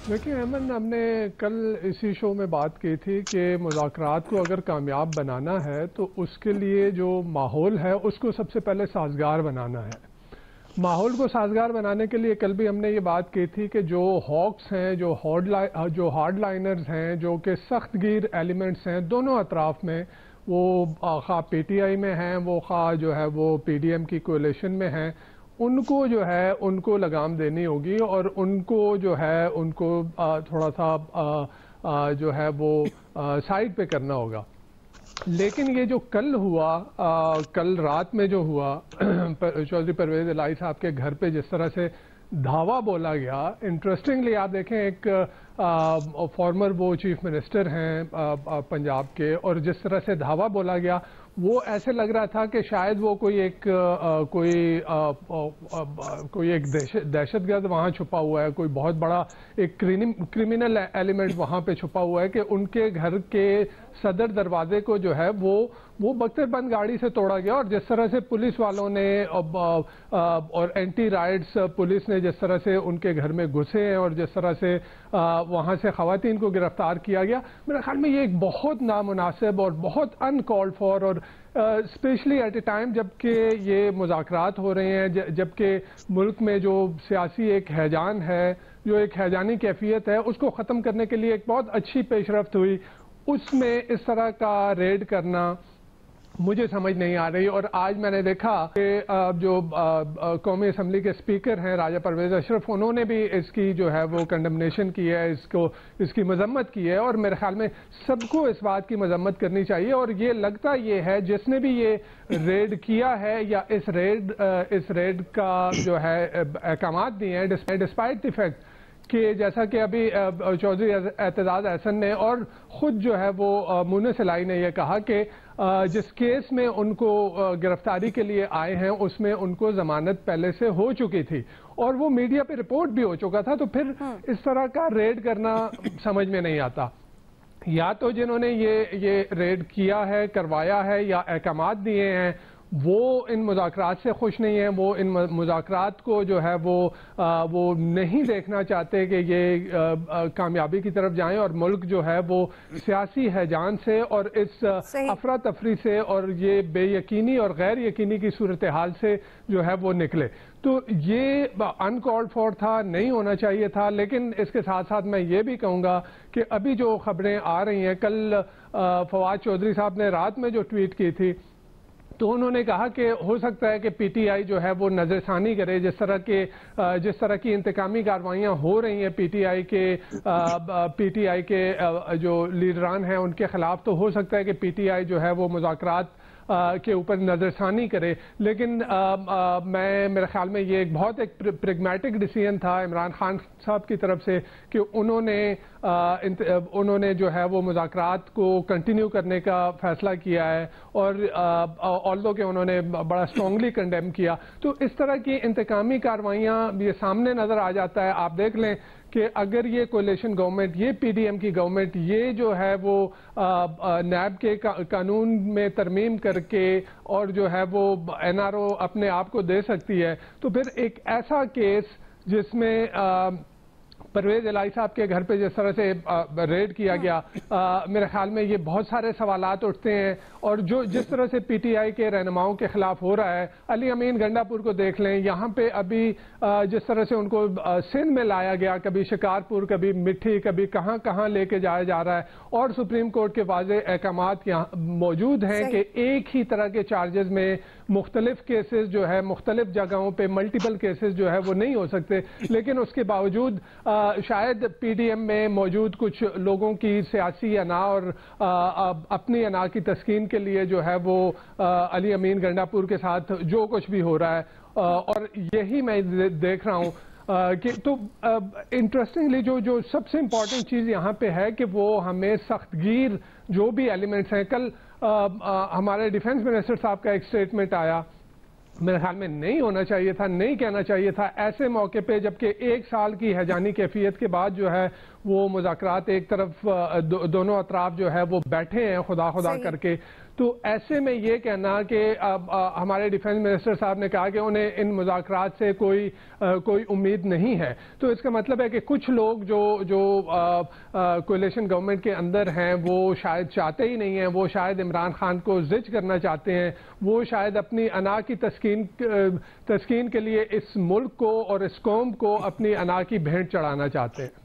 देखिए अहमद, हमने कल इसी शो में बात की थी कि मुज़ाकरात को अगर कामयाब बनाना है तो उसके लिए जो माहौल है उसको सबसे पहले साजगार बनाना है। माहौल को साजगार बनाने के लिए कल भी हमने ये बात की थी कि जो हॉक्स हैं, जो हार्ड लाइनर्स हैं, जो कि सख्त गिर एलिमेंट्स हैं दोनों अतराफ में, वो खा पीटीआई में हैं, वो खा जो है वो पीडीएम की कोalition में हैं, उनको जो है उनको लगाम देनी होगी और उनको जो है उनको थोड़ा सा जो है वो साइड पे करना होगा। लेकिन ये जो कल हुआ, कल रात में जो हुआ चौधरी परवेज इलाही साहब के घर पे जिस तरह से धावा बोला गया, इंटरेस्टिंगली आप देखें एक फॉर्मर वो चीफ मिनिस्टर हैं पंजाब के, और जिस तरह से धावा बोला गया वो ऐसे लग रहा था कि शायद वो कोई एक दहशतगर्द वहाँ छुपा हुआ है, कोई बहुत बड़ा एक क्रिमिनल एलिमेंट वहाँ पे छुपा हुआ है कि उनके घर के सदर दरवाजे को जो है वो बख्तर बंद गाड़ी से तोड़ा गया। और जिस तरह से पुलिस वालों ने और एंटी राइट्स पुलिस ने जिस तरह से उनके घर में घुसे हैं और जिस तरह से वहाँ से खवातीन को गिरफ्तार किया गया, मेरे ख्याल में ये एक बहुत नामुनासिब और बहुत अनकॉल्ड फॉर, और स्पेशली एट ए टाइम जबकि ये मुज़ाकरात हो रहे हैं, जबकि मुल्क में जो सियासी एक हैजान है, जो एक हैजानी कैफियत है, उसको ख़त्म करने के लिए एक बहुत अच्छी पेशरफ्त हुई, उसमें इस तरह का रेड करना मुझे समझ नहीं आ रही। और आज मैंने देखा कि जो कौमी असम्बली के स्पीकर हैं राजा परवेज अशरफ, उन्होंने भी इसकी जो है वो कंडमनेशन की है, इसकी मजम्मत की है, और मेरे ख्याल में सबको इस बात की मजम्मत करनी चाहिए। और ये लगता ये है जिसने भी ये रेड किया है या इस रेड का जो है अहकामात दिए हैं, डिस्पाइट द फैक्ट कि जैसा कि अभी चौधरी एतजाज अहसन ने और ख़ुद जो है वो मुनिस इलाही ने यह कहा कि जिस केस में उनको गिरफ्तारी के लिए आए हैं उसमें उनको जमानत पहले से हो चुकी थी और वो मीडिया पे रिपोर्ट भी हो चुका था, तो फिर इस तरह का रेड करना समझ में नहीं आता। या तो जिन्होंने ये रेड किया है, करवाया है या अहकामात दिए हैं, वो इन मुज़ाकरात से खुश नहीं है, वो इन मुज़ाकरात को जो है वो नहीं देखना चाहते कि ये कामयाबी की तरफ जाएं और मुल्क जो है वो सियासी हैजान से और इस अफरा तफरी से और ये बेयकीनी और गैर यकीनी की सूरत हाल से जो है वो निकले। तो ये अनकॉल्ड फॉर था, नहीं होना चाहिए था। लेकिन इसके साथ साथ मैं ये भी कहूँगा कि अभी जो खबरें आ रही हैं, कल फवाद चौधरी साहब ने रात में जो ट्वीट की थी तो उन्होंने कहा कि हो सकता है कि पीटीआई जो है वो नजरसानी करे, जिस तरह की इंतकामी कार्रवाइयाँ हो रही हैं पीटीआई के जो लीडरान हैं उनके खिलाफ, तो हो सकता है कि पीटीआई जो है वो मुज़ाकरात के ऊपर नजरसानी करे। लेकिन मेरे ख्याल में ये एक बहुत प्रेगमेटिक डिसीजन था इमरान खान साहब की तरफ से कि उन्होंने जो है वो मुज़ाकरात को कंटिन्यू करने का फैसला किया है, और ऑल्दो कि उन्होंने बड़ा स्ट्रांगली कंडेम किया। तो इस तरह की इंतकामी कार्रवाइयाँ ये सामने नज़र आ जाता है। आप देख लें कि अगर ये कोalition गवर्नमेंट, ये पीडीएम की गवर्नमेंट, ये जो है वो नैब के कानून में तरमीम करके और जो है वो एनआरओ अपने आप को दे सकती है, तो फिर एक ऐसा केस जिसमें परवेज इलाही साहब के घर पे जिस तरह से रेड किया गया, मेरे ख्याल में ये बहुत सारे सवालात उठते हैं। और जिस तरह से पीटीआई के रहनुमाओं के खिलाफ हो रहा है, अली अमीन गंडापुर को देख लें, यहाँ पे अभी जिस तरह से उनको सिंध में लाया गया, कभी शिकारपुर, कभी मिट्टी, कभी कहाँ कहाँ लेके जाया जा रहा है, और सुप्रीम कोर्ट के वाज़े अहकामात यहाँ मौजूद हैं कि एक ही तरह के चार्जेस में मुख्तलिफ केसेस जो है मुख्तलिफ जगहों पे मल्टीपल केसेस जो है वो नहीं हो सकते। लेकिन उसके बावजूद शायद पीडीएम में मौजूद कुछ लोगों की सियासी अना और अपनी अना की तस्कीन के लिए जो है वो अली अमीन गंडापुर के साथ जो कुछ भी हो रहा है, और यही मैं देख रहा हूँ कि तो इंटरेस्टिंगली जो सबसे इम्पोर्टेंट चीज़ यहाँ पे है कि वो हमें सख्तगीर जो भी एलिमेंट्स हैं, कल हमारे डिफेंस मिनिस्टर साहब का एक स्टेटमेंट आया, मेरे ख्याल में नहीं होना चाहिए था, नहीं कहना चाहिए था ऐसे मौके पे, जबकि एक साल की हैजानी कैफियत के बाद जो है वो मुज़ाकरात एक तरफ दोनों अतराफ जो है वो बैठे हैं खुदा करके। تو ایسے میں یہ کہنا کہ اب ہمارے ڈیفنس منسٹر صاحب نے کہا کہ انہیں ان مذاکرات سے کوئی امید نہیں ہے، تو اس کا مطلب ہے کہ کچھ لوگ جو کولیشن گورنمنٹ کے اندر ہیں وہ شاید چاہتے ہی نہیں ہیں، وہ شاید عمران خان کو زج کرنا چاہتے ہیں، وہ شاید اپنی انا کی تسکین کے لیے اس ملک کو اور اس قوم کو اپنی انا کی بھینٹ چڑھانا چاہتے ہیں۔